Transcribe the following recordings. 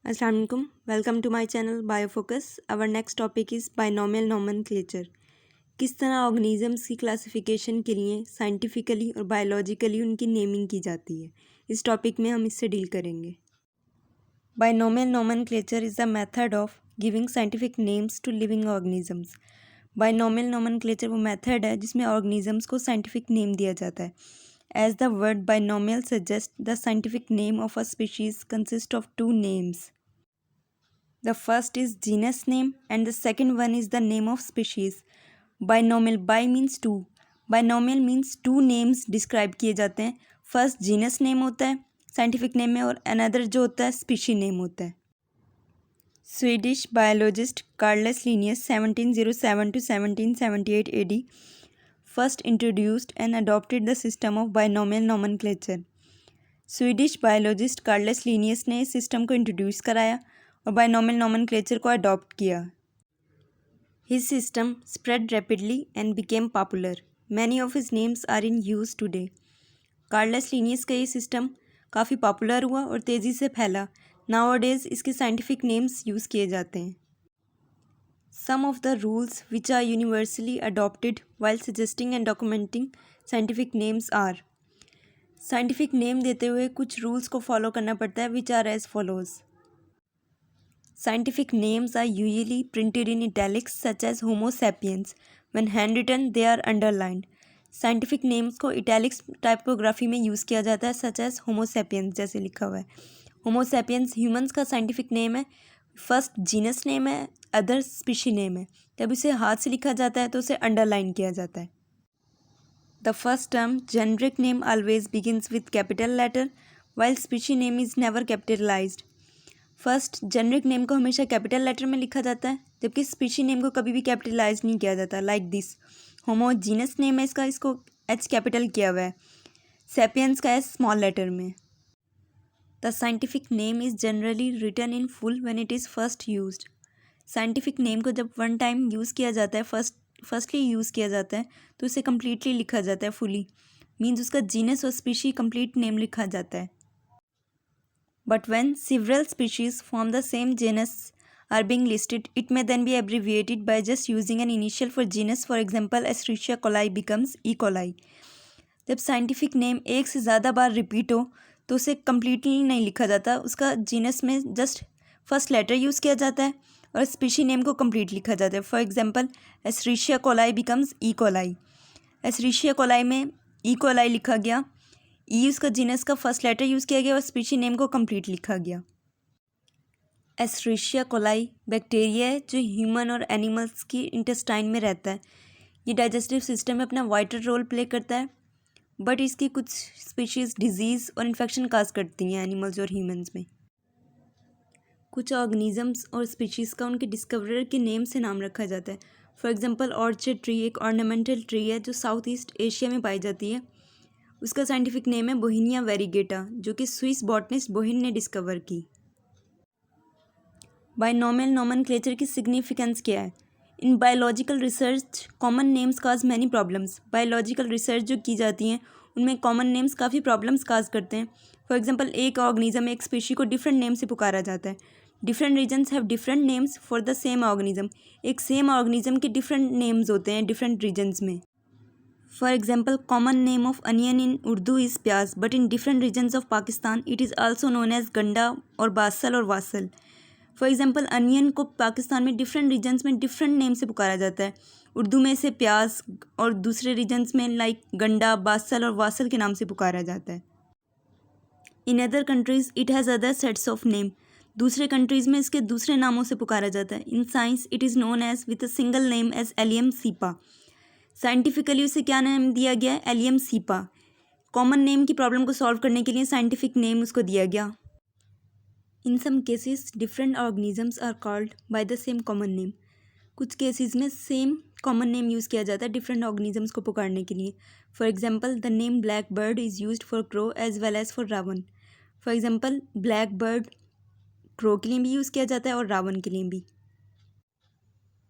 Assalamu alaikum. Welcome to my channel Biofocus. Our next topic is binomial nomenclature. किस तरह organisms की classification के लिए साइंटिफिकली और बायोलॉजिकली उनकी नेमिंग की जाती है, इस टॉपिक में हम इससे डील करेंगे। Binomial nomenclature is the method of giving scientific names to living organisms. Binomial nomenclature वो मेथड है जिसमें ऑर्गेनिजम्स को साइंटिफिक नेम दिया जाता है। As the word binomial suggest, the scientific name of a species consist of two names. The first is genus name and the second one is the name of species. Binomial, by means two. Binomial means two names describe किए जाते हैं. First genus name होता है scientific name में और another जो होता है स्पीशी नेम होता है. Swedish biologist Carolus Linnaeus 1707 to 1778 AD first introduced and adopted the system of binomial nomenclature. Swedish biologist Carolus Linnaeus ने इस सिस्टम को इंट्रोड्यूस कराया और बाइनोमियल नोमेनक्लेचर को अडॉप्ट किया. His system spread rapidly and became popular. Many of his names are in use today. Carolus Linnaeus का ये system काफ़ी पॉपुलर हुआ और तेज़ी से फैला. नाउअडेज इसके साइंटिफिक नेम्स यूज़ किए जाते हैं. Some of the rules which are universally adopted while suggesting and documenting scientific names are. Scientific name देते हुए कुछ रूल्स को फॉलो करना पड़ता है which are as follows. Scientific names are usually printed in italics such as Homo sapiens. When handwritten, they are underlined. Scientific names को italics typography में use किया जाता है such as Homo sapiens जैसे लिखा हुआ है. Homo sapiens humans का साइंटिफिक नेम है. फर्स्ट जीनस नेम है, अदर स्पीशी नेम है. जब इसे हाथ से लिखा जाता है तो उसे अंडरलाइन किया जाता है. The first term generic name always begins with capital letter while species name is never capitalized. First generic name को हमेशा कैपिटल लेटर में लिखा जाता है जबकि स्पीशी नेम को कभी भी कैपिटलाइज नहीं किया जाता. Like this Homo genus name है इसको एच कैपिटल किया हुआ है. सैपियंस का एच स्मॉल लेटर में. The scientific name is generally written in full when it is first used. Scientific name को जब वन टाइम यूज़ किया जाता है, फर्स्टली यूज़ किया जाता है तो उसे कम्प्लीटली लिखा जाता है फुली. मीन्स उसका जीनस और स्पीशी कंप्लीट नेम लिखा जाता है. But when several species from the same genus are being listed, it may then be abbreviated by just using an initial for genus. For example, Escherichia coli becomes E. coli. जब scientific name एक से ज़्यादा बार repeat हो तो उसे completely नहीं लिखा जाता. उसका जीनस में जस्ट फर्स्ट लेटर यूज़ किया जाता है और स्पीशी नेम को कंप्लीट लिखा जाता है. For example, Escherichia coli becomes E. coli. Escherichia coli में E. coli लिखा गया. ई उसका जीनस का फर्स्ट लेटर यूज़ किया गया और स्पीशी नेम को कंप्लीट लिखा गया. एस्चेरिशिया कोलाई बैक्टीरिया है जो ह्यूमन और एनिमल्स की इंटेस्टाइन में रहता है. ये डाइजेस्टिव सिस्टम में अपना वाइटल रोल प्ले करता है बट इसकी कुछ स्पीशीज़ डिजीज़ और इन्फेक्शन काज करती हैं एनिमल्स और ह्यूमंस में. कुछ ऑर्गेनिजम्स और स्पीशीज़ का उनके डिस्कवरर के नेम से नाम रखा जाता है. फॉर एग्जांपल, ऑर्चिड ट्री एक ऑर्नामेंटल ट्री है जो साउथ ईस्ट एशिया में पाई जाती है. उसका साइंटिफिक नेम है बोहिनिया वेरीगेटा जो कि स्विस बॉटनिस्ट बोहिन ने डिस्कवर की. बाइनोमियल नोमेनक्लेचर की सिग्निफिकेंस क्या है? In biological research common names cause many problems. Biological research जो की जाती हैं उनमें कॉमन नेम्स काफ़ी प्रॉब्लम्स काज करते हैं. फॉर एग्जांपल, एक ऑर्गेनिज्म एक स्पीशी को डिफरेंट नेम से पुकारा जाता है. Different regions have different names for the same organism. एक सेम ऑर्गेनिज्म के डिफरेंट नेम्स होते हैं डिफरेंट रीजन्स में. For example, common name of onion in Urdu is प्याज, but in different regions of Pakistan it is also known as गंडा और basal और vassal. For example, onion को पाकिस्तान में डिफरेंट रीजन्स में डिफरेंट नेम से पुकारा जाता है. उर्दू में इसे प्याज और दूसरे रीजन्स में लाइक गंडा, बासल और वासल के नाम से पुकारा जाता है. In other countries it has other sets of name. दूसरे कंट्रीज़ में इसके दूसरे नामों से पुकारा जाता है. In science it is known as with a single name as allium cepa. Scientifically उसे क्या नाम दिया गया है? Allium cepa. कॉमन नेम की प्रॉब्लम को सॉल्व करने के लिए साइंटिफिक नेम उसको दिया गया. In some cases different organisms are called by the same common name. कुछ केसेस में सेम कॉमन नेम यूज़ किया जाता है डिफरेंट ऑर्गेनिजम्स को पुकारने के लिए. For example, the name black bird is used for crow as well as for raven. For example, black bird crow के लिए भी यूज़ किया जाता है और रावण के लिए भी.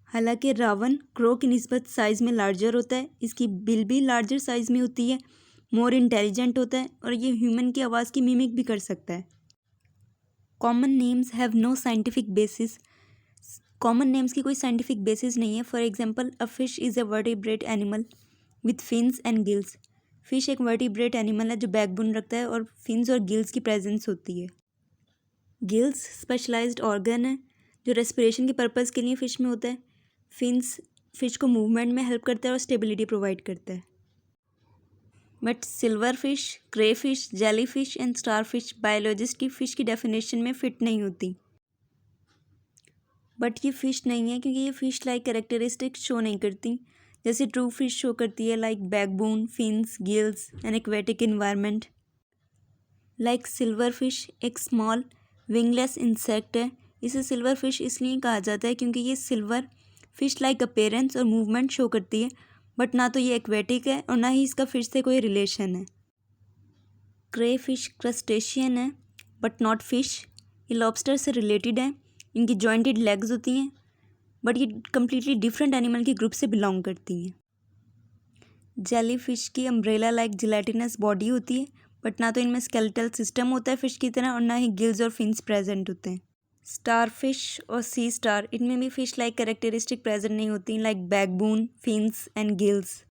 हालांकि रावण क्रो की निस्बत साइज़ में लार्जर होता है. इसकी बिल भी लार्जर साइज़ में होती है, मोर इंटेलिजेंट होता है और ये ह्यूमन की आवाज़ की मिमिक भी कर सकता है. Common names have no scientific basis. Common names की कोई साइंटिफिक बेसिस नहीं है। For example, a fish is a vertebrate animal with fins and gills. Fish एक वर्टिब्रेट एनिमल है जो बैकबोन रखता है और फिन्स और गिल्स की प्रेजेंस होती है। गिल्स स्पेशलाइज्ड ऑर्गन है जो रेस्पिरेशन के पर्पज़ के लिए फ़िश में होता है। फिन्स फिश को मूवमेंट में हेल्प करता है और स्टेबिलिटी प्रोवाइड करता है। But silver fish, cray fish, jelly fish and star fish biologist की फ़िश की डेफिनेशन में फ़िट नहीं होती। बट ये फ़िश नहीं है क्योंकि ये फ़िश लाइक कैरेक्टरिस्टिक्स शो नहीं करती जैसे ट्रू फिश शो करती है, like backbone, fins, gills and aquatic environment. Like silver fish एक स्मॉल विंगलेस इंसेक्ट है। इसे सिल्वर फिश इसलिए कहा जाता है क्योंकि ये सिल्वर फिश लाइक अपीयरेंस और मूवमेंट शो करती है, बट ना तो ये एक्वेटिक है और ना ही इसका फिश से कोई रिलेशन है। क्रे फिश क्रस्टेशियन है बट नॉट फिश। ये लॉबस्टर से रिलेटेड है। इनकी जॉइंटेड लेग्स होती हैं, बट ये कम्प्लीटली डिफरेंट एनिमल के ग्रुप से बिलोंग करती हैं। जेली फिश की अम्ब्रेला लाइक जिलेटिनस बॉडी होती है, बट ना तो इनमें स्केलेटल सिस्टम होता है फिश की तरह और ना ही गिल्स और फिन्स प्रेजेंट होते हैं। स्टार फिश और सी स्टार, इनमें भी फिश लाइक कैरेक्टरिस्टिक प्रेजेंट नहीं होती, like backbone, fins and gills.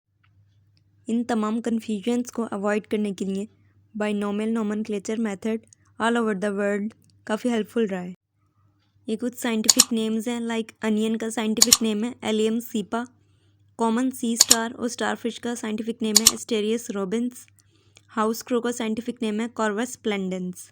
इन तमाम कन्फ्यूजन्स को अवॉइड करने के लिए binomial nomenclature method all over the world काफ़ी हेल्पफुल रहा है। ये कुछ साइंटिफिक नेम्स हैं, लाइक अनियन का साइंटिफिक नेम है allium cepa. Common sea star और स्टारफिश का साइंटिफिक नेम है एस्टेरियस रोबिन्स। हाउस क्रो का साइंटिफिक नेम है कॉर्वस स्प्लेंडेंस।